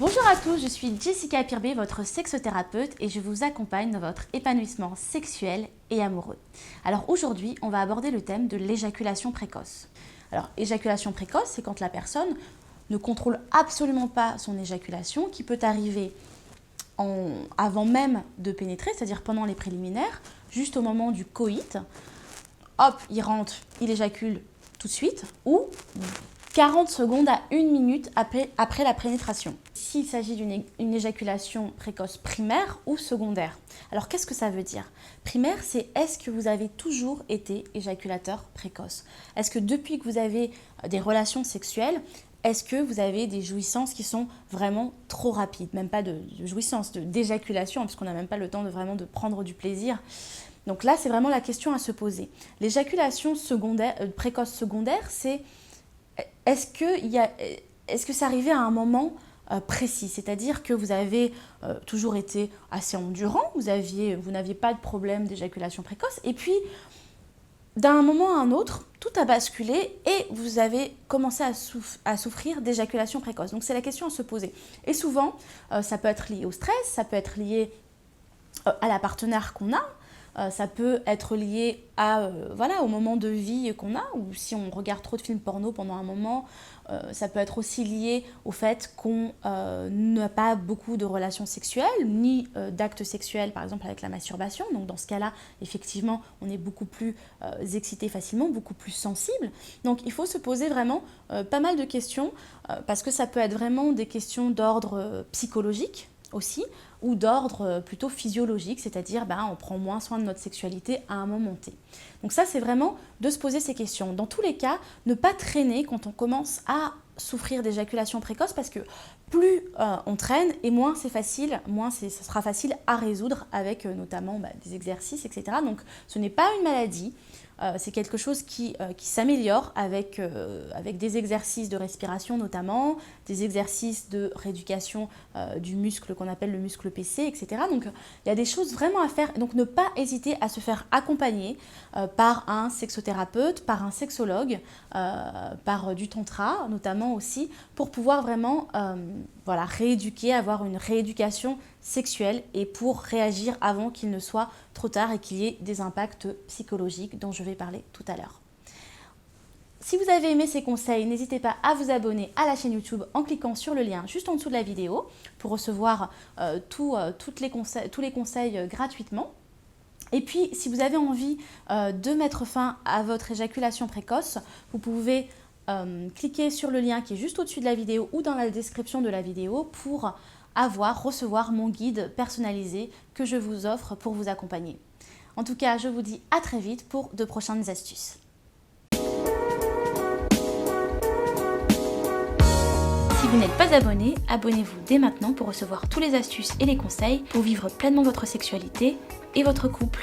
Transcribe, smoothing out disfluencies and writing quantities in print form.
Bonjour à tous, je suis Jessica Pirbé, votre sexothérapeute et je vous accompagne dans votre épanouissement sexuel et amoureux. Alors aujourd'hui, on va aborder le thème de l'éjaculation précoce. Alors, éjaculation précoce, c'est quand la personne ne contrôle absolument pas son éjaculation, qui peut arriver avant même de pénétrer, c'est-à-dire pendant les préliminaires, juste au moment du coït. Hop, il rentre, il éjacule tout de suite, ou 40 secondes à 1 minute après la pénétration. S'il s'agit d'une éjaculation précoce primaire ou secondaire. Alors qu'est-ce que ça veut dire? Primaire, c'est est-ce que vous avez toujours été éjaculateur précoce? Est-ce que depuis que vous avez des relations sexuelles, est-ce que vous avez des jouissances qui sont vraiment trop rapides? Même pas de jouissance, d'éjaculation, parce qu'on n'a même pas le temps de prendre du plaisir. Donc là, c'est vraiment la question à se poser. L'éjaculation précoce secondaire, c'est est-ce que ça arrivait à un moment précis? C'est-à-dire que vous avez toujours été assez endurant, vous n'aviez pas de problème d'éjaculation précoce, et puis d'un moment à un autre, tout a basculé et vous avez commencé à souffrir d'éjaculation précoce. Donc c'est la question à se poser. Et souvent, ça peut être lié au stress, ça peut être lié à la partenaire qu'on a, ça peut être lié au moment de vie qu'on a, ou si on regarde trop de films porno pendant un moment, ça peut être aussi lié au fait qu'on n'a pas beaucoup de relations sexuelles, ni d'actes sexuels, par exemple avec la masturbation. Donc dans ce cas-là, effectivement, on est beaucoup plus excité facilement, beaucoup plus sensible. Donc il faut se poser vraiment pas mal de questions, parce que ça peut être vraiment des questions d'ordre psychologique aussi, ou d'ordre plutôt physiologique, c'est-à-dire on prend moins soin de notre sexualité à un moment T. Donc ça, c'est vraiment de se poser ces questions. Dans tous les cas, ne pas traîner quand on commence à souffrir d'éjaculation précoce, parce que plus on traîne et moins c'est facile, ça sera facile à résoudre avec notamment des exercices, etc. Donc ce n'est pas une maladie. C'est quelque chose qui s'améliore avec des exercices de respiration notamment, des exercices de rééducation du muscle qu'on appelle le muscle PC, etc. Donc il y a des choses vraiment à faire. Donc ne pas hésiter à se faire accompagner par un sexothérapeute, par un sexologue, par du tantra notamment aussi, pour pouvoir vraiment rééduquer, avoir une rééducation sexuelle et pour réagir avant qu'il ne soit trop tard et qu'il y ait des impacts psychologiques dont je vais parler tout à l'heure. Si vous avez aimé ces conseils, n'hésitez pas à vous abonner à la chaîne YouTube en cliquant sur le lien juste en dessous de la vidéo pour recevoir tous les conseils gratuitement. Et puis, si vous avez envie de mettre fin à votre éjaculation précoce, vous pouvez cliquer sur le lien qui est juste au-dessus de la vidéo ou dans la description de la vidéo pour recevoir mon guide personnalisé que je vous offre pour vous accompagner. En tout cas, je vous dis à très vite pour de prochaines astuces. Si vous n'êtes pas abonné, abonnez-vous dès maintenant pour recevoir tous les astuces et les conseils pour vivre pleinement votre sexualité et votre couple.